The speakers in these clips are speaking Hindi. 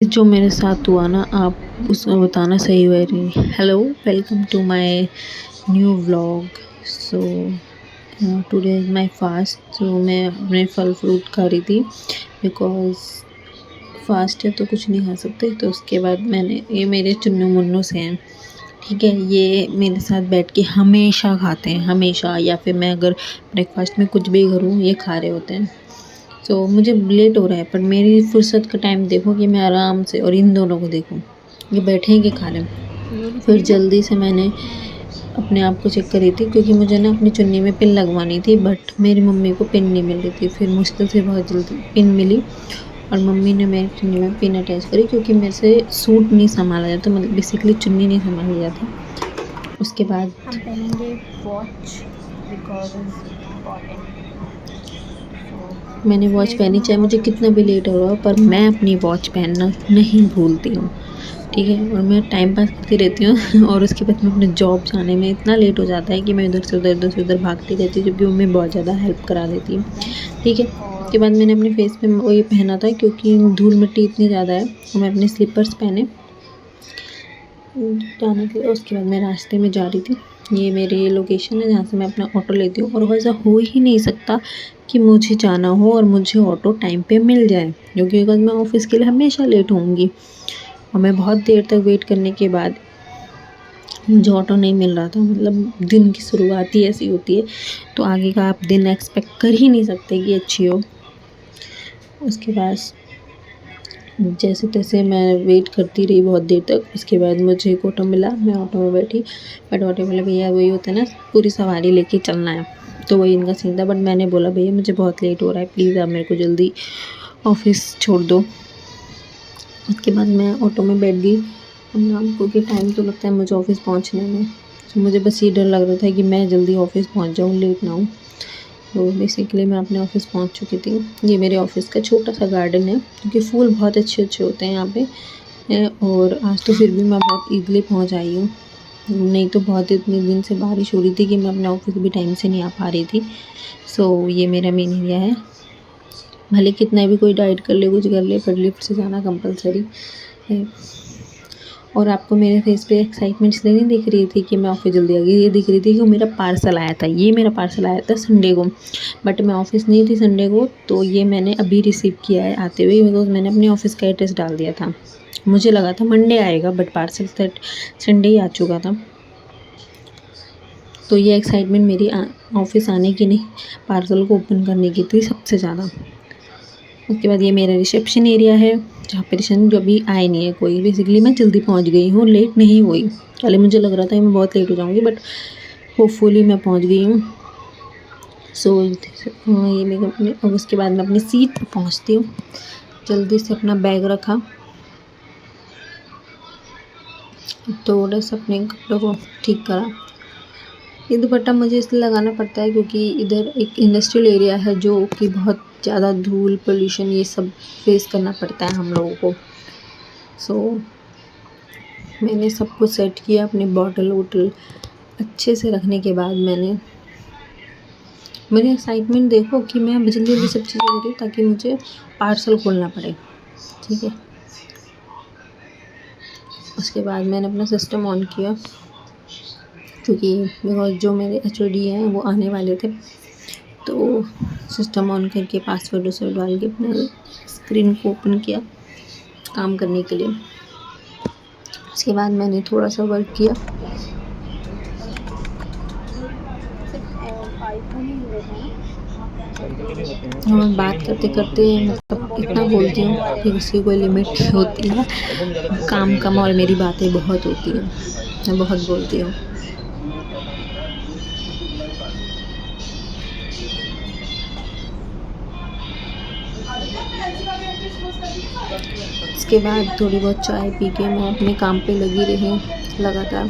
जो मेरे साथ हुआ ना, आप उसमें बताना सही हुआ नहीं। Hello, welcome to my new vlog. So today is my fast. तो मैं अपने फल फ्रूट खा रही थी बिकॉज़ फास्ट है तो कुछ नहीं खा सकते। तो उसके बाद मैंने ये मेरे चुन्नू मुन्नू से हैं, ठीक है। ये मेरे साथ बैठ के हमेशा खाते हैं, हमेशा। या फिर मैं अगर ब्रेकफास्ट में कुछ भी करूँ, ये खा रहे होते हैं। तो मुझे लेट हो रहा है, पर मेरी फुर्सत का टाइम देखो कि मैं आराम से और इन दोनों को देखूं, ये बैठे हैं कि खा रहे हैं। फिर जल्दी से मैंने अपने आप को चेक करी थी, क्योंकि मुझे ना अपनी चुन्नी में पिन लगवानी थी, बट मेरी मम्मी को पिन नहीं मिल रही थी। फिर मुश्किल से बहुत जल्दी पिन मिली और मम्मी ने मेरी चुन्नी में पिन अटैच करी, क्योंकि मेरे से सूट नहीं संभाला जाता, मतलब बेसिकली चुन्नी नहीं संभाली जाती। उसके बाद हम पहनेंगे वॉच बिकॉज इम्पॉर्टेंट। मैंने वॉच पहनी, चाहे मुझे कितना भी लेट हो रहा हो, पर मैं अपनी वॉच पहनना नहीं भूलती हूँ, ठीक है। और मैं टाइम पास करती रहती हूँ और उसके बाद मैं अपने जॉब जाने में इतना लेट हो जाता है कि मैं इधर से उधर भागती रहती हूँ, जबकि मम्मी बहुत ज़्यादा हेल्प करा देती है, ठीक है। उसके बाद मैंने अपने फेस पे वो ये पहना था, क्योंकि धूल मिट्टी इतनी ज़्यादा है, और मैं अपने स्लीपर्स पहने जाने के लिए। उसके बाद मैं रास्ते में जा रही थी। ये मेरी लोकेशन है जहाँ से मैं अपना ऑटो लेती हूँ, और ऐसा हो ही नहीं सकता कि मुझे जाना हो और मुझे ऑटो टाइम पे मिल जाए, क्योंकि मैं ऑफ़िस के लिए हमेशा लेट होऊंगी। और मैं बहुत देर तक वेट करने के बाद मुझे ऑटो नहीं मिल रहा था। मतलब दिन की शुरुआत ही ऐसी होती है, तो आगे का आप दिन एक्सपेक्ट कर ही नहीं सकते कि अच्छी हो। उसके बाद जैसे तैसे मैं वेट करती रही बहुत देर तक। उसके बाद मुझे एक ऑटो मिला, मैं ऑटो में बैठी, बट ऑटो वाले भैया वही होता है ना, पूरी सवारी लेके चलना है, तो वही इनका सीन था। बट मैंने बोला भैया मुझे बहुत लेट हो रहा है, प्लीज़ आप मेरे को जल्दी ऑफिस छोड़ दो। उसके बाद मैं ऑटो में बैठ गई अपना, क्योंकि टाइम तो लगता है मुझे ऑफिस पहुँचने में। तो मुझे बस ये डर लग रहा था कि मैं जल्दी ऑफिस पहुँच जाऊँ, लेट ना हूँ। तो बेसिकली मैं अपने ऑफ़िस पहुंच चुकी थी। ये मेरे ऑफ़िस का छोटा सा गार्डन है, क्योंकि फूल बहुत अच्छे अच्छे होते हैं यहाँ पे। और आज तो फिर भी मैं बहुत ईज़िली पहुंच आई हूँ, नहीं तो बहुत इतने दिन से बारिश हो रही थी कि मैं अपने ऑफ़िस भी टाइम से नहीं आ पा रही थी। सो ये मेरा मेन एरिया है। भले कितना भी कोई डाइट कर ले, कुछ कर ले, पर लिफ्ट से जाना कंपलसरी है। और आपको मेरे फेस पे एक्साइटमेंट इसलिए नहीं दिख रही थी कि मैं ऑफिस जल्दी आ गई, ये दिख रही थी कि मेरा पार्सल आया था। ये मेरा पार्सल आया था संडे को, बट मैं ऑफिस नहीं थी संडे को, तो ये मैंने अभी रिसीव किया है आते हुए, बिकॉज मैंने अपने ऑफिस का एड्रेस डाल दिया था। मुझे लगा था मंडे आएगा, बट पार्सल संडे ही आ चुका था। तो ये एक्साइटमेंट मेरी ऑफिस आने की नहीं, पार्सल को ओपन करने की थी सबसे ज़्यादा। उसके बाद ये मेरा रिसेप्शन एरिया है, जहाँ पे रिसेप्शन जो अभी आए नहीं है कोई। बेसिकली मैं जल्दी पहुँच गई हूँ, लेट नहीं हुई। पहले मुझे लग रहा था कि मैं बहुत लेट हो जाऊँगी, बट होपफुली मैं पहुँच गई हूँ। सो ये मेरे अपने, और उसके बाद मैं अपनी सीट पर पहुँचती हूँ। जल्दी से अपना बैग रखा, थोड़ा सा अपने कपड़ों को ठीक करा। ये दुपट्टा मुझे इसलिए लगाना पड़ता है क्योंकि इधर एक इंडस्ट्रियल एरिया है, जो कि बहुत ज़्यादा धूल, पोल्यूशन, ये सब फेस करना पड़ता है हम लोगों को। सो मैंने सब कुछ सेट किया, अपनी बॉटल वोटल अच्छे से रखने के बाद मेरी एक्साइटमेंट देखो कि मैं जल्दी जल्दी सब चीज़ें कर रही हूँ ताकि मुझे पार्सल खोलना पड़े, ठीक है। उसके बाद मैंने अपना सिस्टम ऑन किया, क्योंकि बिकॉज जो मेरे HOD हैं वो आने वाले थे। तो सिस्टम ऑन करके पासवर्ड वासवर्ड डाल के अपने स्क्रीन को ओपन किया काम करने के लिए। उसके बाद मैंने थोड़ा सा वर्क किया। और बात करते करते मतलब इतना बोलती हूँ कि उसकी कोई लिमिट होती है। काम कम और मेरी बातें बहुत होती हैं, मैं बहुत बोलती हूँ। उसके बाद थोड़ी बहुत चाय पी के मैं अपने काम पे लगी रही लगातार।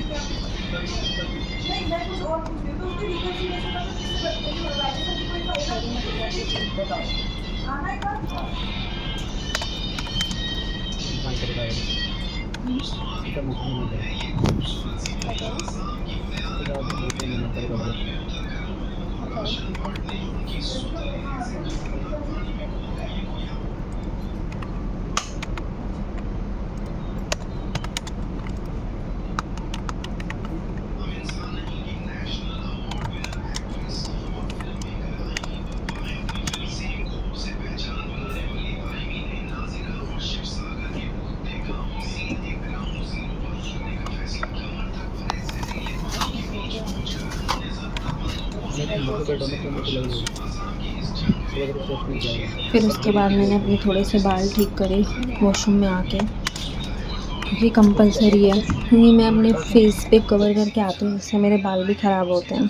फिर उसके बाद मैंने अपने थोड़े से बाल ठीक करे वॉशरूम में आके, क्योंकि कंपलसरी है, क्योंकि मैं अपने फेस पे कवर करके आती हूँ, जिससे मेरे बाल भी ख़राब होते हैं।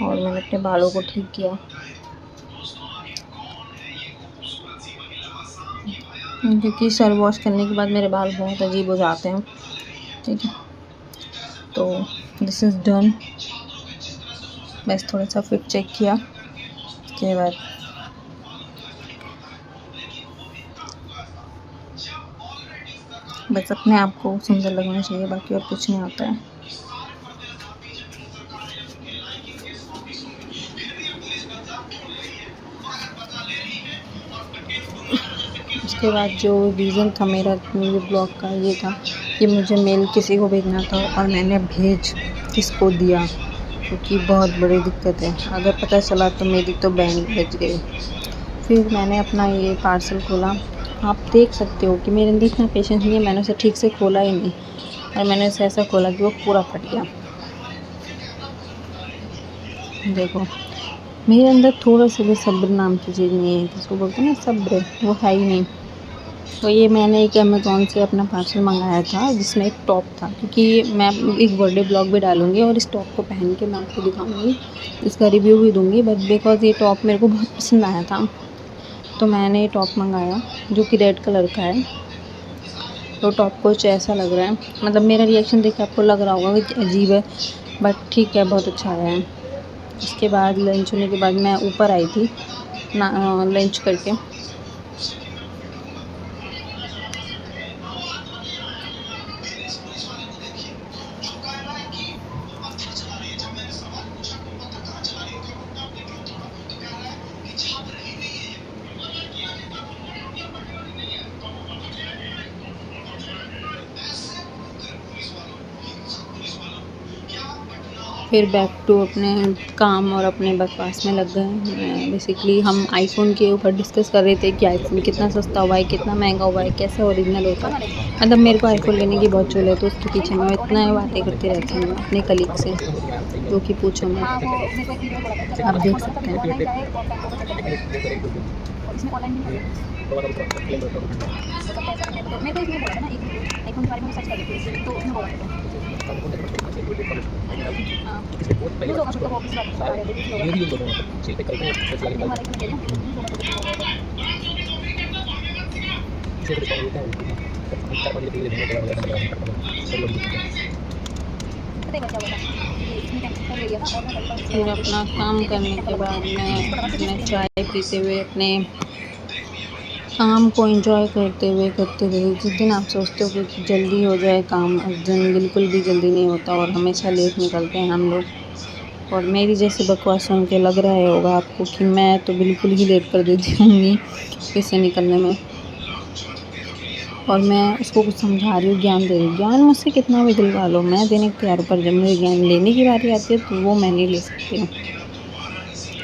और मैंने अपने बालों को ठीक किया, क्योंकि सर वॉश करने के बाद मेरे बाल बहुत अजीब हो जाते हैं। ठीक है, तो दिस इज़ डन। बस थोड़ा सा फिट चेक किया, उसके बाद बस अपने आप को सुंदर लगना चाहिए, बाकी और कुछ नहीं आता है। उसके बाद जो रीज़न था मेरा ब्लॉग का, ये था कि मुझे मेल किसी को भेजना था और मैंने भेज किसको दिया, क्योंकि बहुत बड़ी दिक्कत है। अगर पता चला तो मेरी तो बैंड बज गई। फिर मैंने अपना ये पार्सल खोला। आप देख सकते हो कि मेरे अंदर इतना पेशेंस नहीं है, मैंने उसे ठीक से खोला ही नहीं, और मैंने उसे ऐसा खोला कि वो पूरा फट गया। देखो, मेरे अंदर थोड़ा सा भी सब्र नाम की चीज़ नहीं है, जिसको बोलते हैं ना सब्र, वो है ही नहीं। तो ये मैंने एक अमेज़ॉन से अपना पार्सल मंगाया था, जिसमें एक टॉप था, क्योंकि मैं एक बर्थडे ब्लॉग भी डालूँगी और इस टॉप को पहन के मैं आपको दिखाऊँगी, इसका रिव्यू भी दूँगी। बट बिकॉज़ ये टॉप मेरे को बहुत पसंद आया था, तो मैंने ये टॉप मंगाया, जो कि रेड कलर का है। तो टॉप कुछ ऐसा लग रहा है, मतलब मेरा रिएक्शन देख के आपको लग रहा होगा कि अजीब है, बट ठीक है, बहुत अच्छा आया है। उसके बाद लंच होने के बाद मैं ऊपर आई थी लंच करके। फिर बैक टू अपने काम और अपने बकवास में लग गए। बेसिकली हम आईफ़ोन के ऊपर डिस्कस कर रहे थे कि आईफ़ोन कितना सस्ता हुआ है, कितना महंगा हुआ है, कैसा ओरिजिनल होता है। मतलब मेरे को आईफ़ोन लेने की बहुत चुल है, तो उसके पीछे मैं इतना बातें करती रहती हूँ अपने कलीग से, जो कि पूछो मैं, आप देख सकते हैं। फिर अपना काम करने के बाद मैं अपने चाय पीते हुए अपने काम को एंजॉय करते हुए जिस दिन आप सोचते हो कि जल्दी हो जाए काम, उस दिन बिल्कुल भी जल्दी नहीं होता और हमेशा लेट निकलते हैं हम लोग। और मेरी जैसे बकवास सुन के लग रहा है होगा आपको कि मैं तो बिल्कुल ही लेट कर देती होंगी इससे निकलने में, और मैं उसको कुछ समझा रही हूँ, ज्ञान दे रही हूँ। ज्ञान मुझसे कितना भी दिलवा लो, मैं देने को तैयार, पर जब मुझे ज्ञान लेने की बारी आती है तो वो मैं नहीं ले सकती हूँ।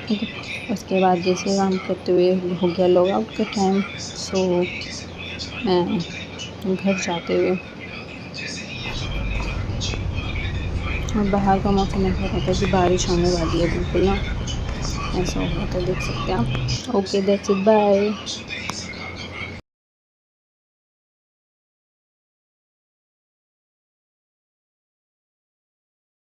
ठीक है, उसके बाद जैसे काम करते हुए हो गया लॉग आउट का टाइम, सो मैं घर जाते हुए, और बाहर का मौसम ऐसा रहता है कि बारिश आने वाली है, बिल्कुल ना ऐसा हो रहा था, देख सकते हैं आप। Okay, that's it, bye.